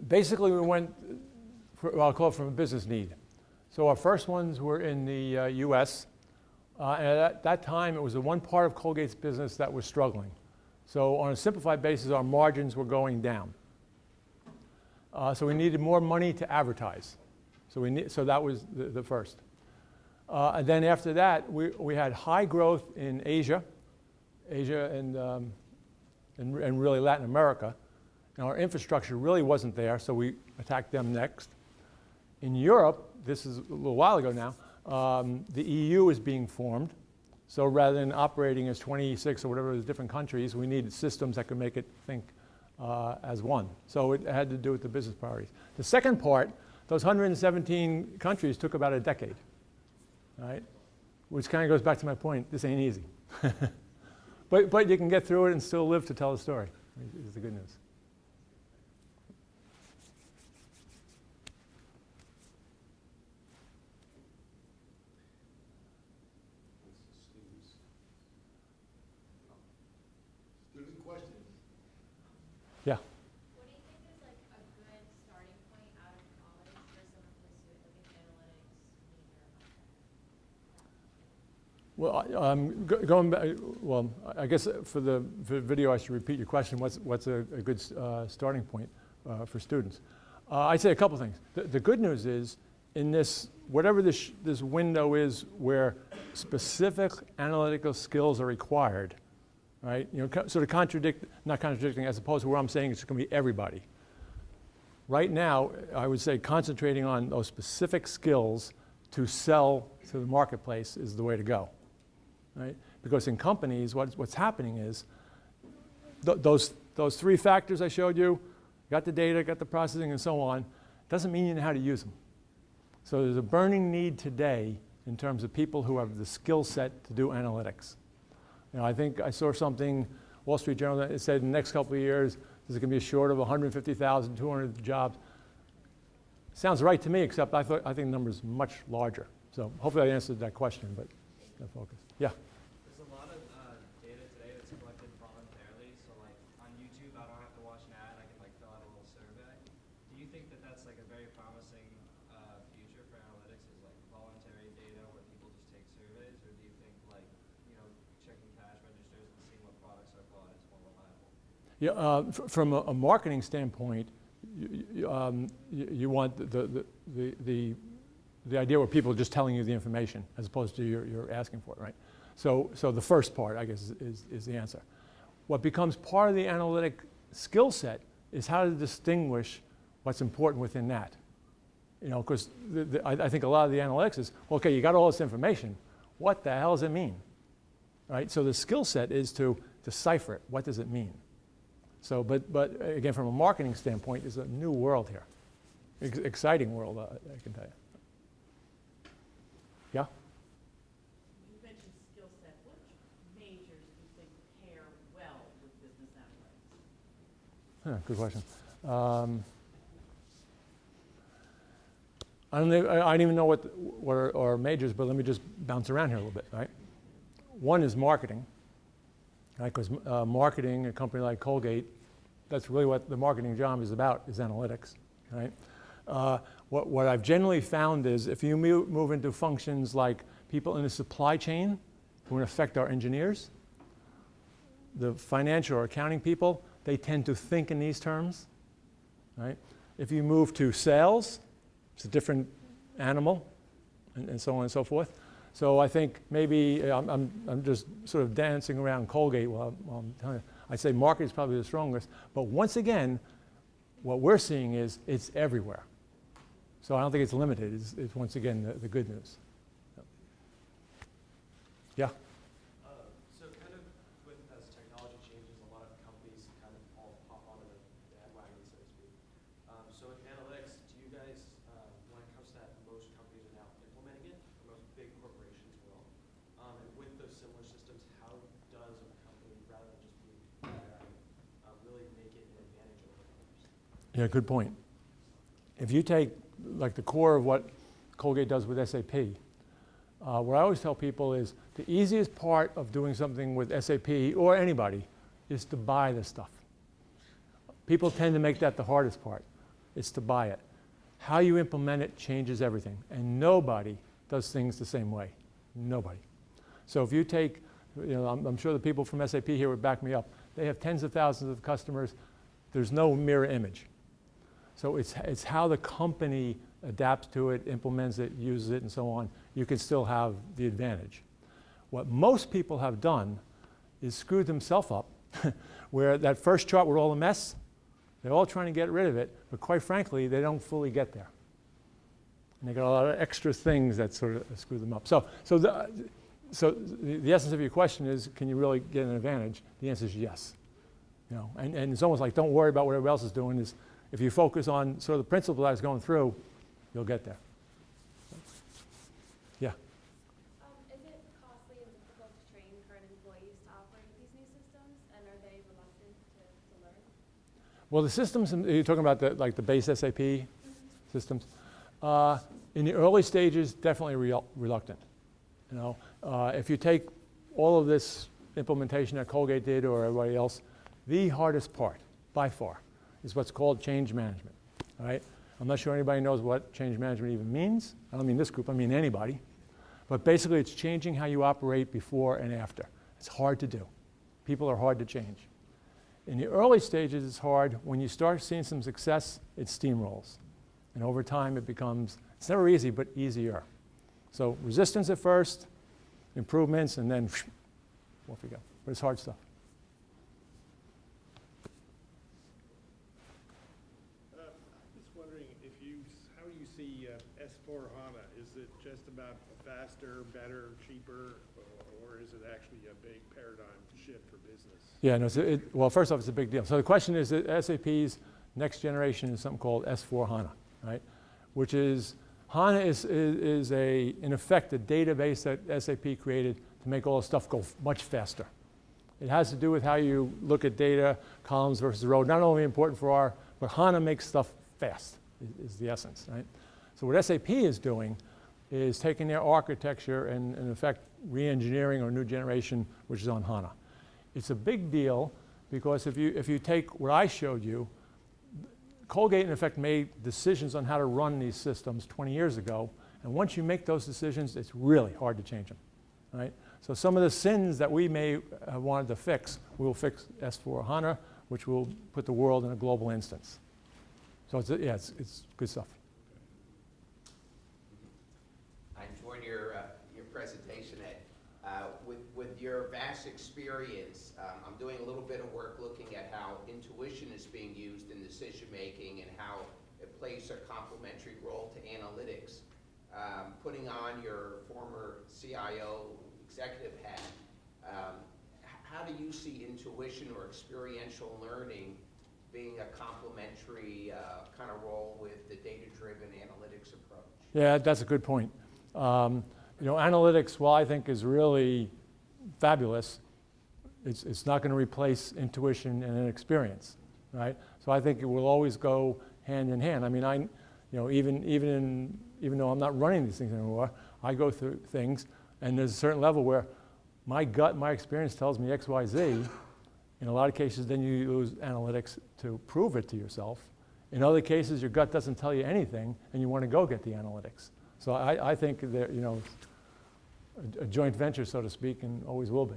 Basically, we went, I'll call it from a business need. So our first ones were in the US. And at that time, it was the one part of Colgate's business that was struggling. So on a simplified basis, our margins were going down. So we needed more money to advertise. So that was the first. And then after that, we had high growth in Asia and really Latin America. And our infrastructure really wasn't there, so we attacked them next. In Europe, this is a little while ago now, the EU is being formed. So rather than operating as 26 or whatever the different countries, we needed systems that could make it think as one. So it had to do with the business priorities. The second part, those 117 countries took about a decade, right? Which kind of goes back to my point, this ain't easy. but you can get through it and still live to tell the story, is the good news. Yeah. What do you think is like a good starting point out of college for someone who's looking at analytics major? Well, going back, well, I guess for the video I should repeat your question. What's a good starting point for students? I'd say a couple things. The good news is in this, whatever this window is where specific analytical skills are required, right? You know, sort of not contradicting, as opposed to where I'm saying it's going to be everybody. Right now, I would say concentrating on those specific skills to sell to the marketplace is the way to go, right? Because in companies, what's happening is those 3 factors I showed you, got the data, got the processing, and so on, doesn't mean you know how to use them. So there's a burning need today in terms of people who have the skill set to do analytics. You know, I think I saw something, Wall Street Journal, that it said in the next couple of years, there's going to be a short of 150,000, 200 jobs. Sounds right to me, except I think the number is much larger. So hopefully I answered that question, but no focus. Yeah? There's a lot of data today that's collected voluntarily. So like on YouTube, I don't have to watch an ad. I can like fill out a little survey. Yeah, from a marketing standpoint, you want the idea where people are just telling you the information as opposed to you're asking for it, right? So the first part, I guess, is the answer. What becomes part of the analytic skill set is how to distinguish what's important within that. You know, because I think a lot of the analytics is, well, okay, you got all this information. What the hell does it mean? Right? So the skill set is to decipher it. What does it mean? So, but again, from a marketing standpoint, it's a new world here. Exciting world, I can tell you. Yeah? You mentioned skill set. Which majors do you think pair well with business analytics? Good question. I don't even know what are majors, but let me just bounce around here a little bit, right? One is marketing, right? Because marketing, a company like Colgate, that's really what the marketing job is about, is analytics, right? What I've generally found is if you move into functions like people in the supply chain who in effect are engineers, the financial or accounting people, they tend to think in these terms, right? If you move to sales, it's a different animal, and so on and so forth. So I think maybe I'm just sort of dancing around Colgate while I'm telling you. I'd say market is probably the strongest. But once again, what we're seeing is it's everywhere. So I don't think it's limited. It's once again the good news. Yeah? So kind of as technology changes, a lot of companies kind of all hop onto the bandwagon, so to speak. So with analytics, do you guys, when it comes to that, most companies are now implementing it, or most big corporations will. And with those similar systems, how does a company, rather than just being really make it an advantage over others? Yeah, good point. If you take like the core of what Colgate does with SAP, what I always tell people is the easiest part of doing something with SAP or anybody is to buy the stuff. People tend to make that the hardest part. It's to buy it. How you implement it changes everything, and nobody does things the same way. Nobody. So if you take, you know, I'm sure the people from SAP here would back me up. They have tens of thousands of customers. There's no mirror image. So it's how the company adapts to it, implements it, uses it, and so on. You can still have the advantage. What most people have done is screwed themselves up, where that first chart with all the mess, they're all trying to get rid of it, but quite frankly, they don't fully get there. And they got a lot of extra things that sort of screw them up. So the essence of your question is, can you really get an advantage? The answer is yes. You know, and it's almost like don't worry about what everybody else is doing. If you focus on sort of the principle I was going through, you'll get there. Yeah? Is it costly and difficult to train current employees to operate these new systems, and are they reluctant to learn? Well, the systems, you're talking about the base SAP systems. In the early stages, definitely reluctant. You know, if you take all of this implementation that Colgate did or everybody else, the hardest part, by far, is what's called change management. All right? I'm not sure anybody knows what change management even means. I don't mean this group, I mean anybody. But basically, it's changing how you operate before and after. It's hard to do. People are hard to change. In the early stages, it's hard. When you start seeing some success, it steamrolls. And over time, it becomes, it's never easy, but easier. So resistance at first, improvements, and then off we go. But it's hard stuff. How do you see S/4HANA? Is it just about faster, better, cheaper, or is it actually a big paradigm shift for business? Yeah, no, well, first off, it's a big deal. So the question is that SAP's next generation is something called S/4HANA, right? Which is, HANA is in effect, a database that SAP created to make all the stuff go much faster. It has to do with how you look at data, columns versus row. Not only important for but HANA makes stuff fast, is the essence, right? So what SAP is doing is taking their architecture and in effect, re-engineering our new generation, which is on HANA. It's a big deal because if you take what I showed you, Colgate, in effect, made decisions on how to run these systems 20 years ago. And once you make those decisions, it's really hard to change them, right? So some of the sins that we may have wanted to fix, we will fix S/4HANA which will put the world in a global instance. So it's good stuff. I enjoyed your presentation, Ed. With your vast experience, I'm doing a little bit of work looking at how intuition is being used in decision-making and how it plays a complementary role to analytics. Putting on your former CIO executive hat, how do you see intuition or experiential learning being a complementary kind of role with the data-driven analytics approach? Yeah, that's a good point. Analytics, while I think is really fabulous, it's not going to replace intuition and an experience, right? So I think it will always go hand in hand. I mean, even though I'm not running these things anymore, I go through things, and there's a certain level where my gut, my experience tells me X, Y, Z. In a lot of cases, then you use analytics to prove it to yourself. In other cases, your gut doesn't tell you anything, and you want to go get the analytics. So I think that, a joint venture, so to speak, and always will be.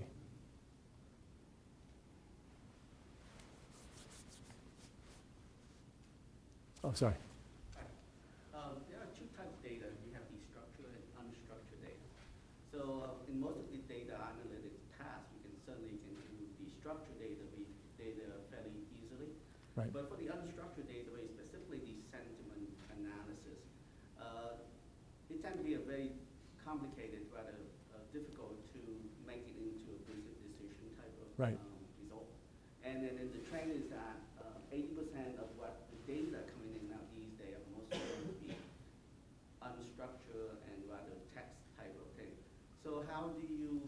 Oh, sorry. There are two types of data. You have the structured and unstructured data. So in most of the data analytics tasks, you can certainly do the structured data fairly easily. Right. But for the unstructured database, specifically the sentiment analysis, it tends to be a very complicated, rather difficult to make it into a business decision type of Right. Result. And then the trend is that 80% of what the data coming in now these days are mostly going to be unstructured and rather text type of thing. So how do you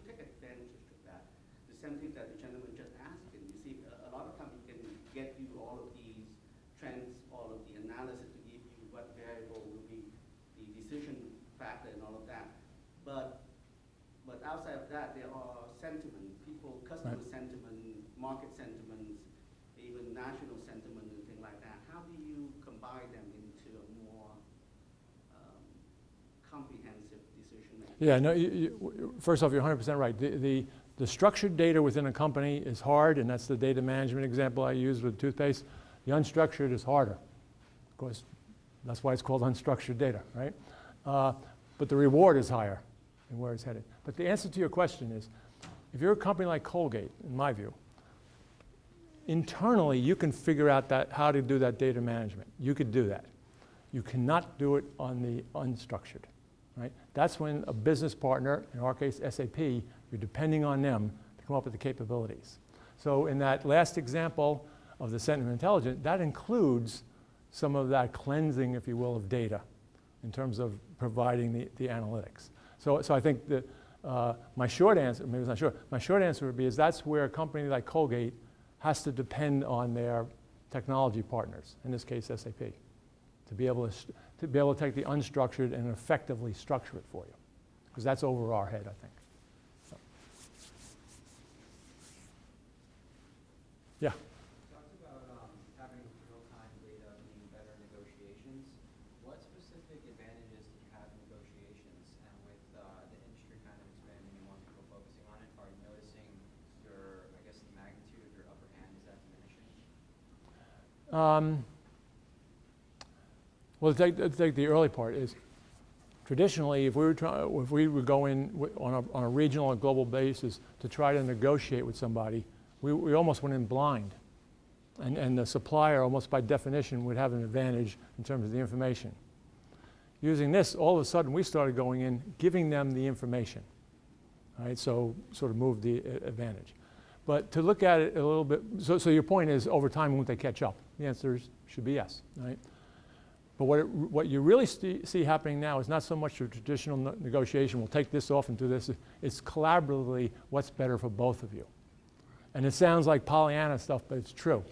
take advantage of that? The same thing that the gentleman just asked. And you see, a lot of times you can get you all of these trends, all of the analysis to give you what variable will be the decision factor and all of that. But outside of that, there are sentiment, customer Right. sentiment, market sentiments, even national sentiment and things like that. How do you combine them into a more comprehensive decision making? Yeah, no, first off, you're 100% right. The structured data within a company is hard, and that's the data management example I used with toothpaste. The unstructured is harder. Of course, that's why it's called unstructured data, right? But the reward is higher in where it's headed. But the answer to your question is, if you're a company like Colgate, in my view, internally you can figure out how to do that data management. You could do that. You cannot do it on the unstructured, right? That's when a business partner, in our case SAP, you're depending on them to come up with the capabilities. So in that last example of the sentiment intelligence, that includes some of that cleansing, if you will, of data in terms of providing the analytics. So I think that my short answer, maybe it's not short, my short answer would be is that's where a company like Colgate has to depend on their technology partners, in this case SAP, to be able to take the unstructured and effectively structure it for you, because that's over our head, I think. So. Yeah. You talked about having real-time data meaning better negotiations. What specific advantages do you have in negotiations? And with the industry kind of expanding and more people focusing on it, are you noticing the magnitude of your upper hand, is that diminishing? Well, take the early part is traditionally, if we would go in on a regional or global basis to try to negotiate with somebody, we almost went in blind, and the supplier almost by definition would have an advantage in terms of the information. Using this, all of a sudden we started going in, giving them the information, right? So sort of move the advantage. But to look at it a little bit, so your point is over time won't they catch up? The answer should be yes, right? But what you really see happening now is not so much a traditional negotiation, we'll take this off and do this. It's collaboratively what's better for both of you. And it sounds like Pollyanna stuff, but it's true.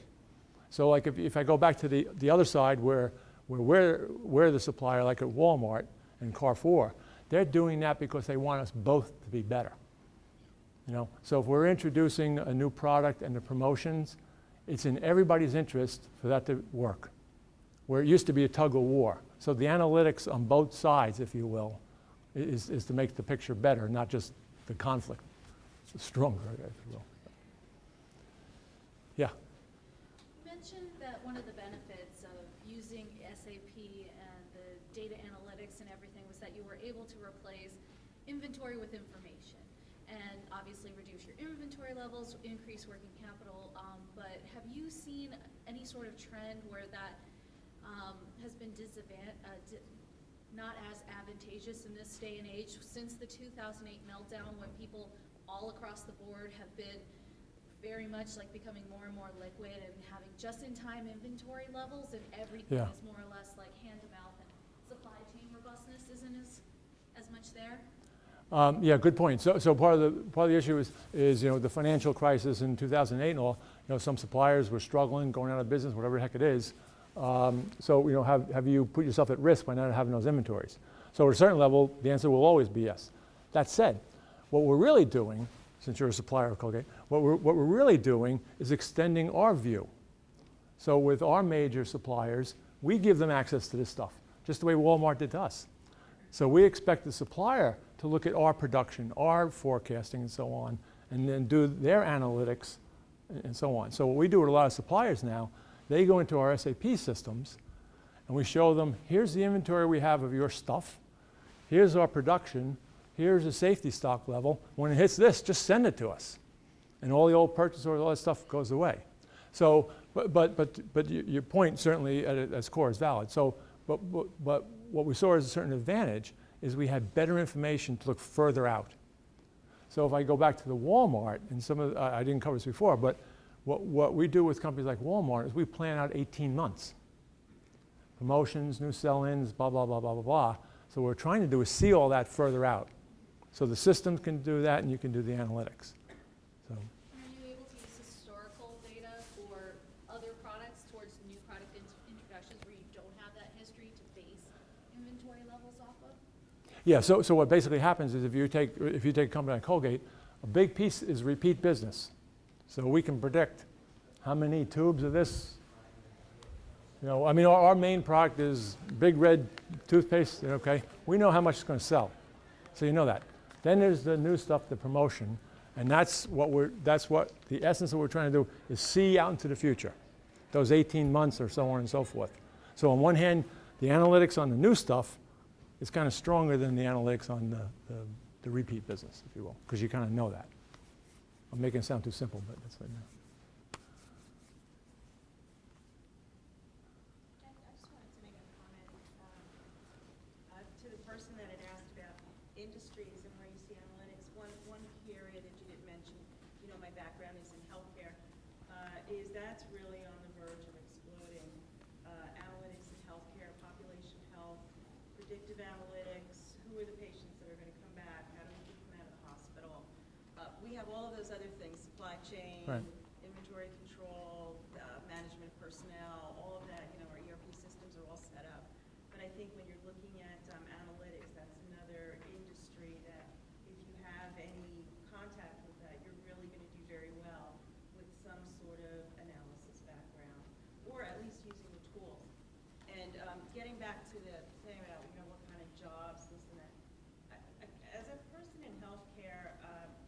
So like if I go back to the other side where we're the supplier, like at Walmart and Carrefour, they're doing that because they want us both to be better. So if we're introducing a new product and the promotions, it's in everybody's interest for that to work. Where it used to be a tug of war. So the analytics on both sides, if you will, is to make the picture better, not just the conflict stronger, if you will. Yeah. You mentioned that one of the benefits of using SAP and the data analytics and everything was that you were able to replace inventory with information and obviously reduce your inventory levels, increase working capital. But have you seen any sort of trend where that has been not as advantageous in this day and age since the 2008 meltdown, when people all across the board have been very much like becoming more and more liquid and having just-in-time inventory levels, and everything Yeah. is more or less like hand-to-mouth, and supply chain robustness isn't as much there? Yeah, good point. So part of the issue is the financial crisis in 2008 and all. Some suppliers were struggling, going out of business, whatever the heck it is. So have you put yourself at risk by not having those inventories? So at a certain level, the answer will always be yes. That said, what we're really doing, since you're a supplier of Colgate, what we're really doing is extending our view. So with our major suppliers, we give them access to this stuff, just the way Walmart did to us. So we expect the supplier to look at our production, our forecasting, and so on, and then do their analytics and so on. So what we do with a lot of suppliers now, they go into our SAP systems, and we show them, here's the inventory we have of your stuff, here's our production, here's the safety stock level. When it hits this, just send it to us. And all the old purchase orders, all that stuff goes away. So, but your point certainly at its core is valid. So, but what we saw as a certain advantage is we had better information to look further out. So if I go back to the Walmart, and some of I didn't cover this before, but what we do with companies like Walmart is we plan out 18 months. Promotions, new sell-ins, blah, blah, blah, blah, blah, blah. So what we're trying to do is see all that further out. So the systems can do that, and you can do the analytics. So. Are you able to use historical data for other products towards new product introductions where you don't have that history to base inventory levels off of? Yeah, so what basically happens is if you take a company like Colgate, a big piece is repeat business. So we can predict how many tubes of this, I mean, our main product is Big Red toothpaste, okay? We know how much it's going to sell. So you know that. Then there's the new stuff, the promotion, and that's what the essence of what we're trying to do is see out into the future, those 18 months or so on and so forth. So on one hand, the analytics on the new stuff is kind of stronger than the analytics on the repeat business, if you will, because you kind of know that. I'm making it sound too simple, but that's what I know. I just wanted to make a comment to the person that had asked about industries and where you see analytics. One key area that you didn't mention, my background is in healthcare, is that's really on the verge of exploding. Analytics in healthcare, population health, predictive analytics, who are the patients that are going to come back, how do we keep them out of the hospital. We have all of those other things, supply chain, Right. inventory control, management personnel, all of that, our ERP systems are all set up. But I think when you're looking at analytics, that's another industry that if you have any contact with that, you're really going to do very well with some sort of analysis background, or at least using the tools. And getting back to the thing about, what kind of jobs, this and that. As a person in healthcare,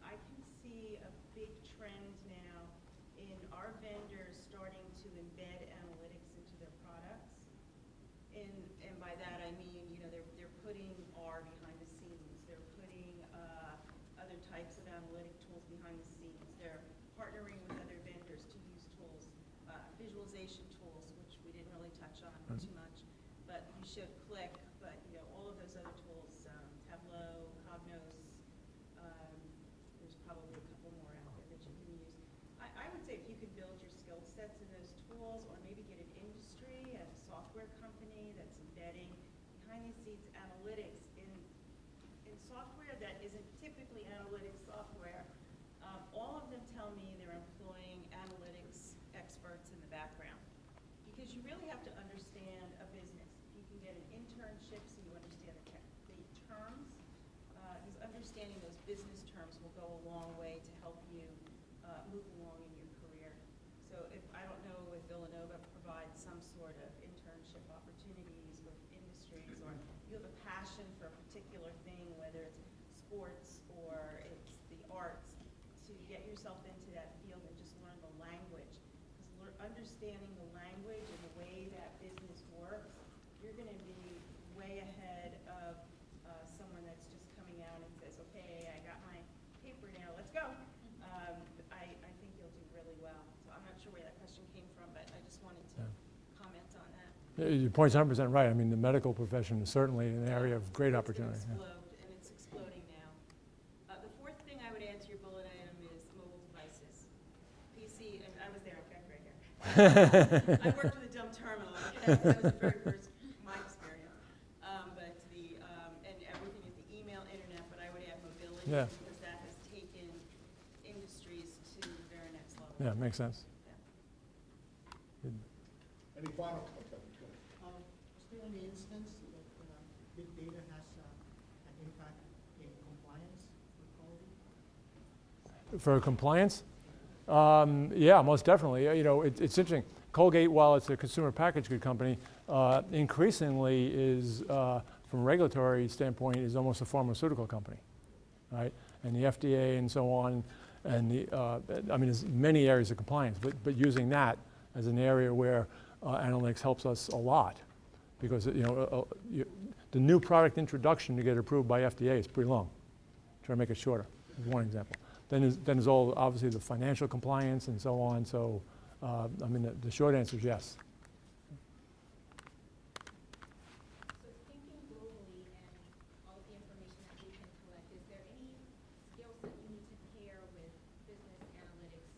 I can see a big trend now in our vendors starting to embed analytics into their products. And by that I mean, they're putting R behind the scenes. They're putting other types of analytic tools behind the scenes. They're partnering with other vendors to use tools, visualization tools, which we didn't really touch on too much. But you showed Click, but all of those other tools, Tableau, Cognos, there's probably a couple more out there that you can use. I would say if you could build your skill sets in those tools, or maybe get an industry, a software company that's embedding behind the scenes analytics in software that isn't typically analytics software. All of them tell me they're employing analytics experts in the background, because you really have to understand a business. You can get an internship so you understand the terms, because understanding those business terms will go a long way to help you move along in your career. So I don't know if Villanova provides some sort of internship opportunities with industries, or you have a passion for a particular thing, whether it's sports or it's the arts, to get yourself into that field and just learn the language understanding the language and the way that business works, you're going to be way ahead of someone that's just coming out and says, okay, I got my paper now, let's go. I think you'll do really well. So I'm not sure where that question came from, but I just wanted to comment on that. Your point's 100% right. I mean, the medical profession is certainly an area of great It's opportunity. gonna Yeah. explode, and it's exploding now. The fourth thing I would add to your bullet item is mobile devices. PC, and I was there, okay, right here. I worked with a dumb terminal, okay, that was the very first, my experience. But and everything is the email, internet, but I would add mobility, Yeah. because that has taken industries to the very next level. Yeah, makes sense. Any final? Is there any instance that big data has an impact in compliance with Colgate? For compliance? Yeah, most definitely. You know, it's interesting. Colgate, while it's a consumer packaged good company, increasingly is, from a regulatory standpoint, is almost a pharmaceutical company, right? And the FDA and so on, and I mean, there's many areas of compliance, but using that as an area where analytics helps us a lot, because you know, the new product introduction to get approved by FDA is pretty long. Try to make it shorter. Is one example. Then there's all obviously the financial compliance and so on. So, I mean, the short answer is yes. So thinking globally and all of the information that we can collect, is there any skills that you need to pair with business analytics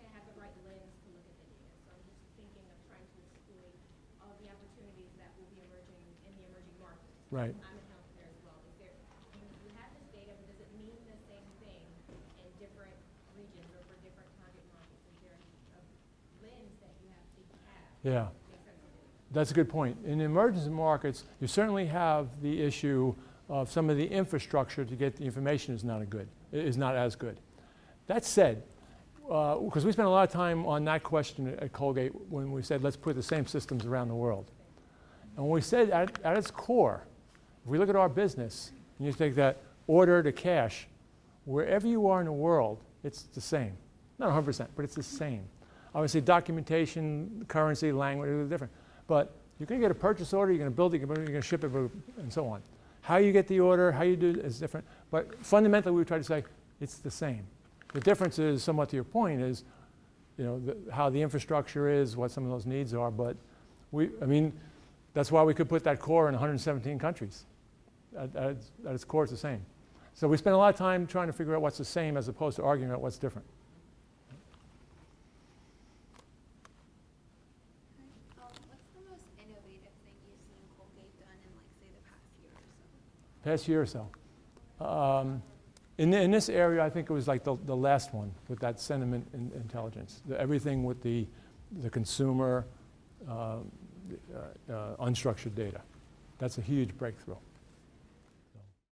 to have the right lens to look at the data? So I'm just thinking of trying to exploit all the opportunities that will be emerging in the emerging markets. Right. I'm in healthcare as well. Is there, you have this data, but does it mean the same thing in different regions or for different target markets? Is there a lens that you have to have? Yeah. To make sense of it? That's a good point. In emerging markets, you certainly have the issue of some of the infrastructure to get the information is not as good. That said, because we spent a lot of time on that question at Colgate when we said let's put the same systems around the world. And when we said at its core, if we look at our business, and you take that order to cash, wherever you are in the world, it's the same. Not 100%, but it's the same. Obviously, documentation, currency, language are different. But you're going to get a purchase order, you're going to build it, you're going to ship it, and so on. How you get the order, how you do it is different. But fundamentally, we try to say it's the same. The difference is, somewhat to your point, is you know, how the infrastructure is, what some of those needs are. But I mean, that's why we could put that core in 117 countries. At its core, it's the same. So we spend a lot of time trying to figure out what's the same as opposed to arguing about what's different. What's the most innovative thing you've seen Colgate done in, like, say, the past year or so? Past year or so. In this area, I think it was like the last one with that sentiment intelligence. Everything with the consumer unstructured data. That's a huge breakthrough.